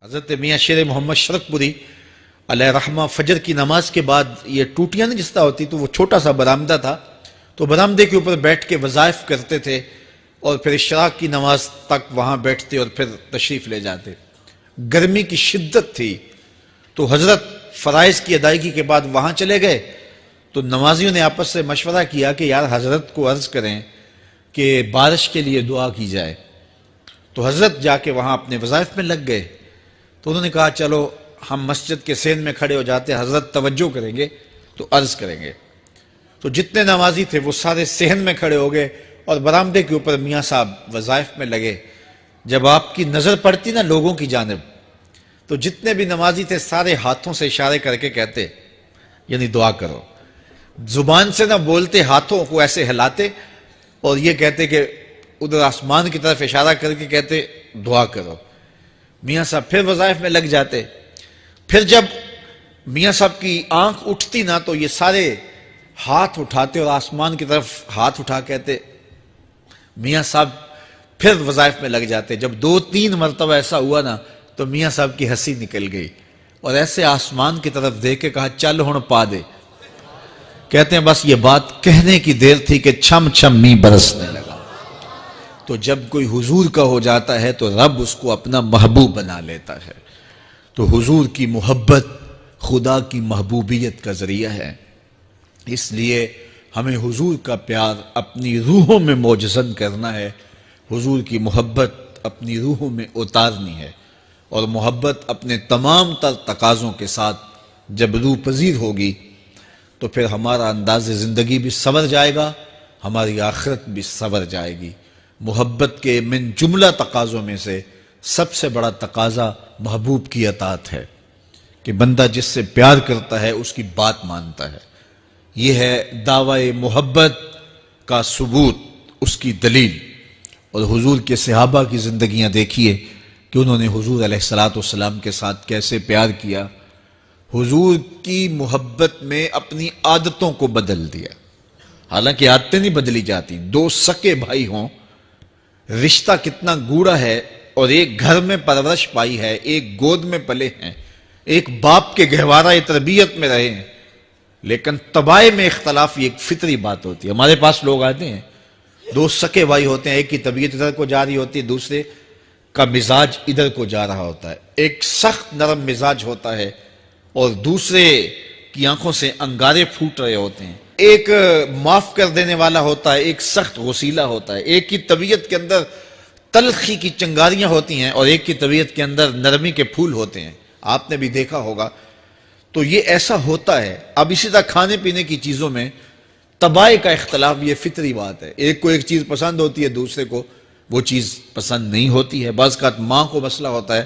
حضرت میاں شیر محمد شرقپوری علیہ رحمہ فجر کی نماز کے بعد یہ ٹوٹیاں نہیں جس طرح ہوتی تو وہ چھوٹا سا برآمدہ تھا، تو برآمدے کے اوپر بیٹھ کے وظائف کرتے تھے اور پھر اشراق کی نماز تک وہاں بیٹھتے اور پھر تشریف لے جاتے۔ گرمی کی شدت تھی تو حضرت فرائض کی ادائیگی کے بعد وہاں چلے گئے، تو نمازیوں نے آپس سے مشورہ کیا کہ یار حضرت کو عرض کریں کہ بارش کے لیے دعا کی جائے۔ تو حضرت جا کے وہاں اپنے وظائف میں لگ گئے، تو انہوں نے کہا چلو ہم مسجد کے سین میں کھڑے ہو جاتے، حضرت توجہ کریں گے تو عرض کریں گے۔ تو جتنے نمازی تھے وہ سارے صحن میں کھڑے ہو گئے اور برآمدے کے اوپر میاں صاحب وظائف میں لگے۔ جب آپ کی نظر پڑتی نا لوگوں کی جانب، تو جتنے بھی نمازی تھے سارے ہاتھوں سے اشارے کر کے کہتے یعنی دعا کرو، زبان سے نہ بولتے، ہاتھوں کو ایسے ہلاتے اور یہ کہتے کہ ادھر آسمان کی طرف اشارہ کر کے کہتے دعا کرو۔ میاں صاحب پھر وظائف میں لگ جاتے۔ پھر جب میاں صاحب کی آنکھ اٹھتی نا تو یہ سارے ہاتھ اٹھاتے اور آسمان کی طرف ہاتھ اٹھا کہتے میاں صاحب پھر وظائف میں لگ جاتے۔ جب 2-3 مرتبہ ایسا ہوا نا تو میاں صاحب کی ہنسی نکل گئی اور ایسے آسمان کی طرف دیکھ کے کہا چل ہن پا دے۔ کہتے ہیں بس یہ بات کہنے کی دیر تھی کہ چھم چھم می برسنے لگا۔ تو جب کوئی حضور کا ہو جاتا ہے تو رب اس کو اپنا محبوب بنا لیتا ہے۔ تو حضور کی محبت خدا کی محبوبیت کا ذریعہ ہے، اس لیے ہمیں حضور کا پیار اپنی روحوں میں موجزن کرنا ہے، حضور کی محبت اپنی روحوں میں اتارنی ہے، اور محبت اپنے تمام تر تقاضوں کے ساتھ جب روح پذیر ہوگی تو پھر ہمارا انداز زندگی بھی سنور جائے گا، ہماری آخرت بھی سنور جائے گی۔ محبت کے من جملہ تقاضوں میں سے سب سے بڑا تقاضا محبوب کی اطاعت ہے کہ بندہ جس سے پیار کرتا ہے اس کی بات مانتا ہے۔ یہ ہے دعوی محبت کا ثبوت، اس کی دلیل۔ اور حضور کے صحابہ کی زندگیاں دیکھیے کہ انہوں نے حضور علیہ السلام کے ساتھ کیسے پیار کیا، حضور کی محبت میں اپنی عادتوں کو بدل دیا۔ حالانکہ عادتیں نہیں بدلی جاتی، 2 سکے بھائی ہوں، رشتہ کتنا گوڑا ہے، اور ایک گھر میں پرورش پائی ہے، ایک گود میں پلے ہیں، ایک باپ کے گہوارہ تربیت میں رہے ہیں، لیکن طبائع میں اختلاف یہ ایک فطری بات ہوتی ہے۔ ہمارے پاس لوگ آتے ہیں، 2 سکے بھائی ہوتے ہیں، ایک کی طبیعت ادھر کو جا رہی ہوتی ہے، دوسرے کا مزاج ادھر کو جا رہا ہوتا ہے، ایک سخت نرم مزاج ہوتا ہے اور دوسرے کی آنکھوں سے انگارے پھوٹ رہے ہوتے ہیں، ایک معاف کر دینے والا ہوتا ہے، ایک سخت غصیلا ہوتا ہے، ایک کی طبیعت کے اندر تلخی کی چنگاریاں ہوتی ہیں اور ایک کی طبیعت کے اندر نرمی کے پھول ہوتے ہیں، آپ نے بھی دیکھا ہوگا۔ تو یہ ایسا ہوتا ہے۔ اب اسی طرح کھانے پینے کی چیزوں میں طبائع کا اختلاف یہ فطری بات ہے، ایک کو ایک چیز پسند ہوتی ہے، دوسرے کو وہ چیز پسند نہیں ہوتی ہے۔ بعض اوقات ماں کو مسئلہ ہوتا ہے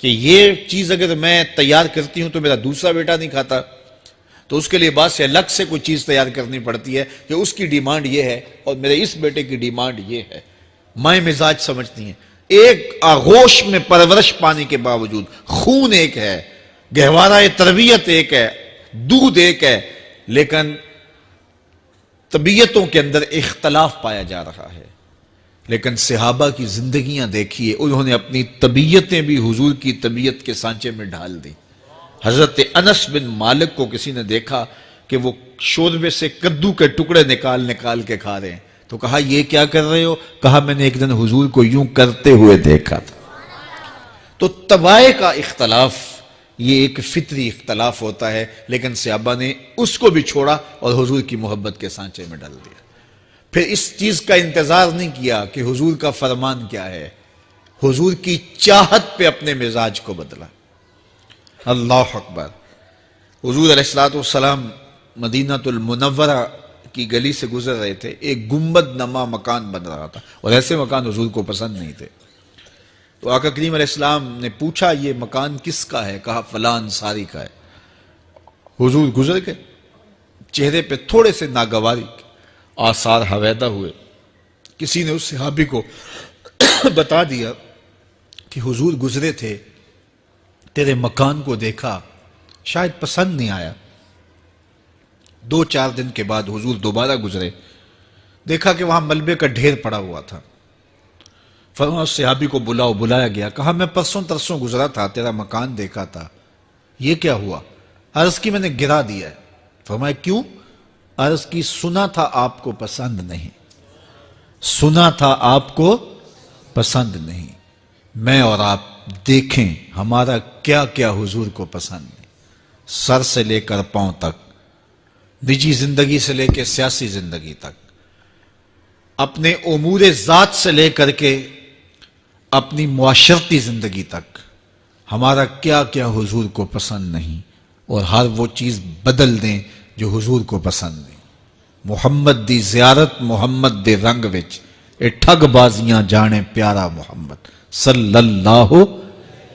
کہ یہ چیز اگر میں تیار کرتی ہوں تو میرا دوسرا بیٹا نہیں کھاتا، تو اس کے لیے بعد سے الگ سے کوئی چیز تیار کرنی پڑتی ہے کہ اس کی ڈیمانڈ یہ ہے اور میرے اس بیٹے کی ڈیمانڈ یہ ہے۔ مائیں مزاج سمجھتی ہیں، ایک آغوش میں پرورش پانے کے باوجود خون ایک ہے، گہوارہ تربیت ایک ہے، دودھ ایک ہے، لیکن طبیعتوں کے اندر اختلاف پایا جا رہا ہے۔ لیکن صحابہ کی زندگیاں دیکھیے، انہوں نے اپنی طبیعتیں بھی حضور کی طبیعت کے سانچے میں ڈھال دی۔ حضرت انس بن مالک کو کسی نے دیکھا کہ وہ شوربے سے کدو کے ٹکڑے نکال نکال کے کھا رہے ہیں، تو کہا یہ کیا کر رہے ہو؟ کہا میں نے ایک دن حضور کو یوں کرتے ہوئے دیکھا تھا۔ تو طبائع کا اختلاف یہ ایک فطری اختلاف ہوتا ہے، لیکن صحابہ نے اس کو بھی چھوڑا اور حضور کی محبت کے سانچے میں ڈال دیا۔ پھر اس چیز کا انتظار نہیں کیا کہ حضور کا فرمان کیا ہے، حضور کی چاہت پہ اپنے مزاج کو بدلا۔ اللہ اکبر۔ حضور علیہ السلام مدینہ المنورہ کی گلی سے گزر رہے تھے، ایک گنبد نما مکان بن رہا تھا، اور ایسے مکان حضور کو پسند نہیں تھے۔ تو آقا کریم علیہ السلام نے پوچھا یہ مکان کس کا ہے؟ کہا فلاں انصاری کا ہے۔ حضور گزر گئے، چہرے پہ تھوڑے سے ناگواری آثار حویدہ ہوئے۔ کسی نے اس صحابی کو بتا دیا کہ حضور گزرے تھے، تیرے مکان کو دیکھا، شاید پسند نہیں آیا۔ 2-4 دن کے بعد حضور دوبارہ گزرے، دیکھا کہ وہاں ملبے کا ڈھیر پڑا ہوا تھا۔ فرمایا اس صحابی کو بلاؤ، بلایا گیا، کہا میں پرسوں ترسوں گزرا تھا، تیرا مکان دیکھا تھا، یہ کیا ہوا؟ عرض کی میں نے گرا دیا ہے۔ فرمایا کیوں؟ عرض کی سنا تھا آپ کو پسند نہیں، سنا تھا آپ کو پسند نہیں، میں اور آپ دیکھیں ہمارا کیا کیا حضور کو پسند نہیں، سر سے لے کر پاؤں تک، نجی زندگی سے لے کے سیاسی زندگی تک، اپنے امور ذات سے لے کر کے اپنی معاشرتی زندگی تک، ہمارا کیا کیا حضور کو پسند نہیں، اور ہر وہ چیز بدل دیں جو حضور کو پسند نہیں۔ محمد دی زیارت محمد دے رنگ وچ، اے ٹھگ بازیاں جانے پیارا محمد صلی اللہ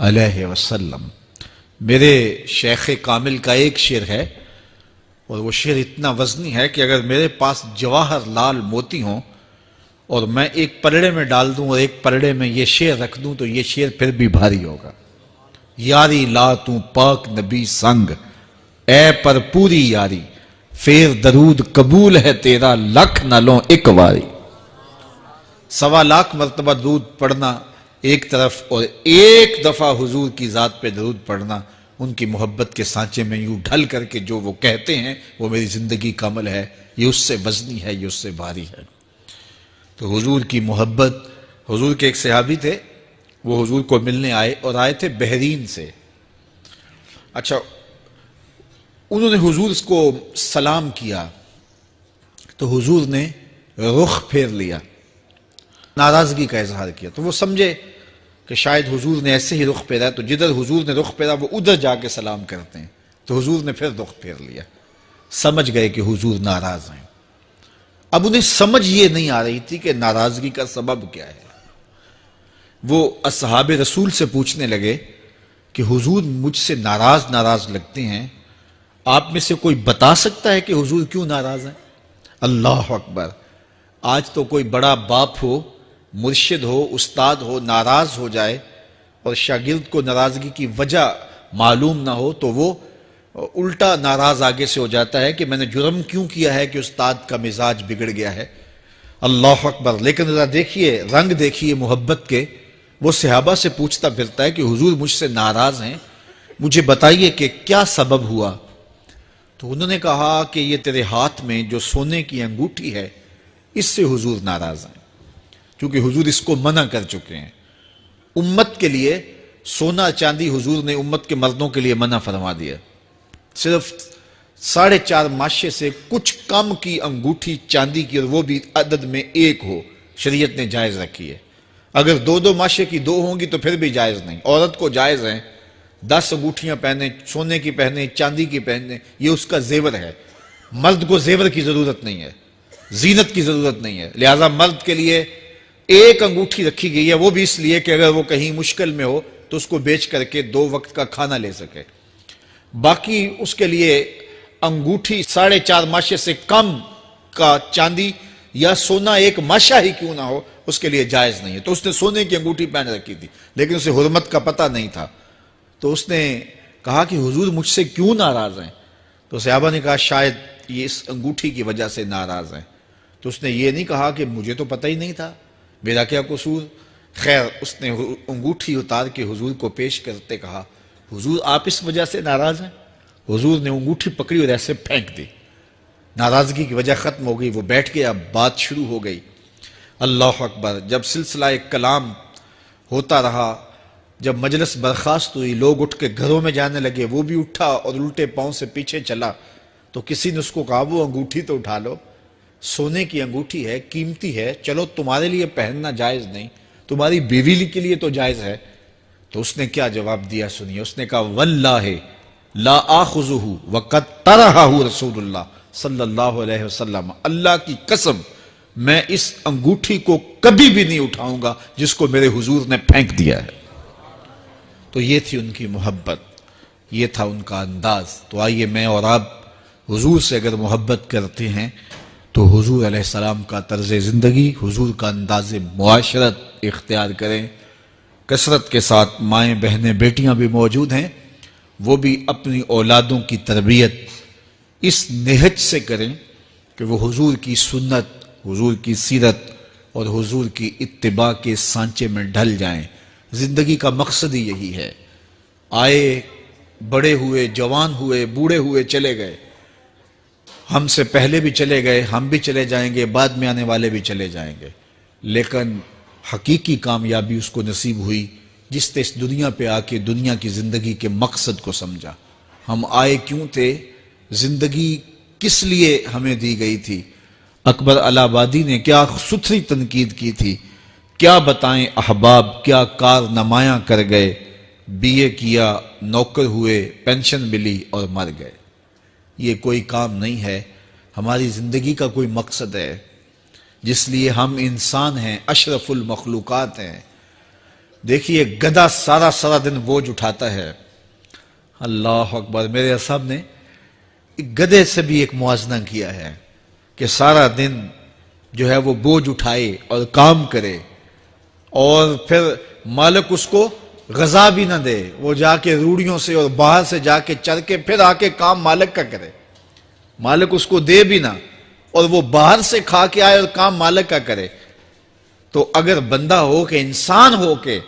علیہ وسلم۔ میرے شیخ کامل کا ایک شعر ہے، اور وہ شعر اتنا وزنی ہے کہ اگر میرے پاس جواہر لال موتی ہوں اور میں ایک پلڑے میں ڈال دوں اور ایک پلڑے میں یہ شعر رکھ دوں تو یہ شعر پھر بھی بھاری ہوگا۔ یاری لا تو پاک نبی سنگ، اے پر پوری یاری، پھر درود قبول ہے تیرا لکھ نہ لوں ایک واری۔ 1.25 لاکھ مرتبہ درود پڑھنا ایک طرف، اور ایک دفعہ حضور کی ذات پہ درود پڑھنا، ان کی محبت کے سانچے میں یوں ڈھل کر کے جو وہ کہتے ہیں وہ میری زندگی کا عمل ہے، یہ اس سے وزنی ہے، یہ اس سے بھاری ہے۔ تو حضور کی محبت، حضور کے ایک صحابی تھے، وہ حضور کو ملنے آئے، اور آئے تھے بحرین سے۔ اچھا، انہوں نے حضور کو سلام کیا تو حضور نے رخ پھیر لیا، ناراضگی کا اظہار کیا، تو وہ سمجھے کہ شاید حضور نے ایسے ہی رخ پھیرا، تو جدھر حضور نے رخ پھیرا وہ ادھر جا کے سلام کرتے ہیں، تو حضور نے پھر رخ پھیر لیا، سمجھ گئے کہ حضور ناراض ہیں۔ اب انہیں سمجھ یہ نہیں آ رہی تھی کہ ناراضگی کا سبب کیا ہے۔ وہ اصحاب رسول سے پوچھنے لگے کہ حضور مجھ سے ناراض لگتے ہیں، آپ میں سے کوئی بتا سکتا ہے کہ حضور کیوں ناراض ہیں؟ اللہ اکبر! آج تو کوئی بڑا باپ ہو، مرشد ہو، استاد ہو، ناراض ہو جائے اور شاگرد کو ناراضگی کی وجہ معلوم نہ ہو تو وہ الٹا ناراض آگے سے ہو جاتا ہے کہ میں نے جرم کیوں کیا ہے کہ استاد کا مزاج بگڑ گیا ہے۔ اللہ اکبر! لیکن ذرا دیکھیے، رنگ دیکھیے محبت کے، وہ صحابہ سے پوچھتا پھرتا ہے کہ حضور مجھ سے ناراض ہیں، مجھے بتائیے کہ کیا سبب ہوا؟ تو انہوں نے کہا کہ یہ تیرے ہاتھ میں جو سونے کی انگوٹھی ہے، اس سے حضور ناراض ہیں، کیونکہ حضور اس کو منع کر چکے ہیں۔ امت کے لیے سونا چاندی حضور نے امت کے مردوں کے لیے منع فرما دیا، صرف 4.5 ماشے سے کچھ کم کی انگوٹھی چاندی کی، اور وہ بھی عدد میں 1 ہو، شریعت نے جائز رکھی ہے۔ اگر 2 ماشے کی 2 ہوں گی تو پھر بھی جائز نہیں۔ عورت کو جائز ہیں 10 انگوٹھیاں پہنے، سونے کی پہنے، چاندی کی پہنے، یہ اس کا زیور ہے۔ مرد کو زیور کی ضرورت نہیں ہے، زینت کی ضرورت نہیں ہے، لہذا مرد کے لیے 1 انگوٹھی رکھی گئی ہے، وہ بھی اس لیے کہ اگر وہ کہیں مشکل میں ہو تو اس کو بیچ کر کے 2 وقت کا کھانا لے سکے۔ باقی اس کے لیے انگوٹھی 4.5 ماشے سے کم کا چاندی یا سونا 1 ماشا ہی کیوں نہ ہو، اس کے لیے جائز نہیں ہے۔ تو اس نے سونے کی انگوٹھی پہن رکھی تھی، لیکن اسے حرمت کا پتہ نہیں تھا، تو اس نے کہا کہ حضور مجھ سے کیوں ناراض ہیں؟ تو صحابہ نے کہا شاید یہ اس انگوٹھی کی وجہ سے ناراض ہیں۔ تو اس نے یہ نہیں کہا کہ مجھے تو پتہ ہی نہیں تھا، میرا کیا قصور؟ خیر، اس نے انگوٹھی اتار کے حضور کو پیش کرتے کہا حضور آپ اس وجہ سے ناراض ہیں؟ حضور نے انگوٹھی پکڑی اور ایسے پھینک دی، ناراضگی کی وجہ ختم ہو گئی، وہ بیٹھ گیا، بات شروع ہو گئی۔ اللہ اکبر! جب سلسلہ کلام ہوتا رہا، جب مجلس برخاست ہوئی، لوگ اٹھ کے گھروں میں جانے لگے، وہ بھی اٹھا اور الٹے پاؤں سے پیچھے چلا، تو کسی نے اس کو کہا وہ انگوٹھی تو اٹھا لو، سونے کی انگوٹھی ہے، قیمتی ہے، چلو تمہارے لیے پہننا جائز نہیں، تمہاری بیوی کے لیے تو جائز ہے۔ تو اس نے کیا جواب دیا سنیے، اس نے کہا واللہ لا آخذہ وقد طرحہ رسول اللہ صلی اللہ علیہ وسلم، اللہ کی قسم میں اس انگوٹھی کو کبھی بھی نہیں اٹھاؤں گا جس کو میرے حضور نے پھینک دیا ہے۔ تو یہ تھی ان کی محبت، یہ تھا ان کا انداز۔ تو آئیے میں اور آپ حضور سے اگر محبت کرتے ہیں تو حضور علیہ السلام کا طرز زندگی، حضور کا انداز معاشرت اختیار کریں۔ کثرت کے ساتھ مائیں بہنیں بیٹیاں بھی موجود ہیں، وہ بھی اپنی اولادوں کی تربیت اس نہج سے کریں کہ وہ حضور کی سنت، حضور کی سیرت، اور حضور کی اتباع کے سانچے میں ڈھل جائیں۔ زندگی کا مقصد ہی یہی ہے۔ آئے، بڑے ہوئے، جوان ہوئے، بوڑھے ہوئے، چلے گئے، ہم سے پہلے بھی چلے گئے، ہم بھی چلے جائیں گے، بعد میں آنے والے بھی چلے جائیں گے، لیکن حقیقی کامیابی اس کو نصیب ہوئی جس نے اس دنیا پہ آ کے دنیا کی زندگی کے مقصد کو سمجھا۔ ہم آئے کیوں تھے، زندگی کس لیے ہمیں دی گئی تھی۔ اکبر الہ آبادی نے کیا ستھری تنقید کی تھی، کیا بتائیں احباب، کیا کارنمایاں کر گئے، بی اے کیا، نوکر ہوئے، پینشن ملی اور مر گئے۔ یہ کوئی کام نہیں ہے، ہماری زندگی کا کوئی مقصد ہے جس لیے ہم انسان ہیں، اشرف المخلوقات ہیں۔ دیکھیے گدھا سارا دن بوجھ اٹھاتا ہے، اللہ اکبر۔ میرے صاحب نے گدھے سے بھی ایک موازنہ کیا ہے کہ سارا دن جو ہے وہ بوجھ اٹھائے اور کام کرے، اور پھر مالک اس کو غذا بھی نہ دے، وہ جا کے روڑیوں سے اور باہر سے جا کے چر کے پھر آ کے کام مالک کا کرے، مالک اس کو دے بھی نہ، اور وہ باہر سے کھا کے آئے اور کام مالک کا کرے۔ تو اگر بندہ ہو کے، انسان ہو کے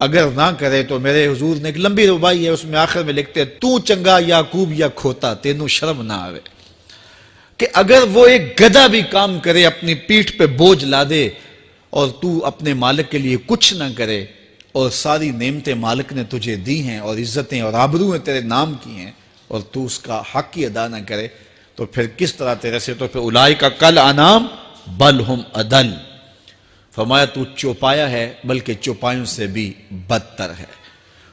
اگر نہ کرے تو میرے حضور نے ایک لمبی ربائی ہے، اس میں آخر میں لکھتے ہیں، تو چنگا یعقوب یا کھوتا، تینوں شرم نہ آوے۔ کہ اگر وہ ایک گدھا بھی کام کرے، اپنی پیٹھ پہ بوجھ لا دے، اور تو اپنے مالک کے لیے کچھ نہ کرے، اور ساری نعمتیں مالک نے تجھے دی ہیں اور عزتیں اور آبرویں تیرے نام کی ہیں، اور تو اس کا حق ہی ادا نہ کرے، تو پھر کس طرح تیرے سے، تو پھر اولئک کل انعام بل ہم اضل۔ فرمایا تو چوپایا ہے، بلکہ چوپایوں سے بھی بدتر ہے۔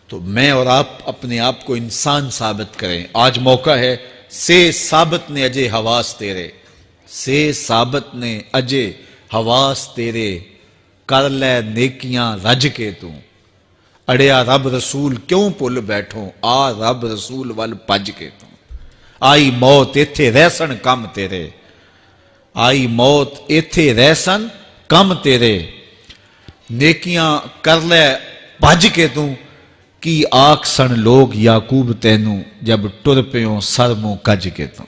تو میں اور آپ اپنے آپ کو انسان ثابت کریں۔ آج موقع ہے، سے ثابت نے اجے حواس تیرے، سے ثابت نے اجے حواس تیرے، کر لے نیکیاں رج کے تو، اڑیا رب رسول کیوں پل بیٹھوں، آ رب رسول ول پج کے تو۔ آئی موت ایتھے رہسن کم تیرے، آئی موت ایتھے رہسن کم تیرے، نیکیاں کر لے بھج کے تو، کی آکھ سن لوگ یعقوب تینوں، جب ٹر پیوں سر منہ کج کے تو۔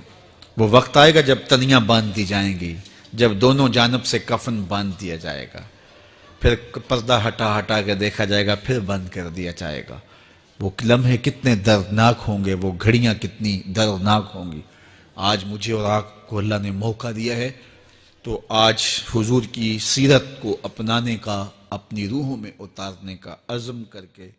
وہ وقت آئے گا جب تنیاں باندھ دی جائیں گی، جب دونوں جانب سے کفن باندھ دیا جائے گا، پھر پردہ ہٹا ہٹا کے دیکھا جائے گا، پھر بند کر دیا جائے گا۔ وہ لمحے کتنے دردناک ہوں گے، وہ گھڑیاں کتنی دردناک ہوں گی۔ آج مجھے اور آپ کو اللہ نے موقع دیا ہے، تو آج حضور کی سیرت کو اپنانے کا، اپنی روحوں میں اتارنے کا عزم کر کے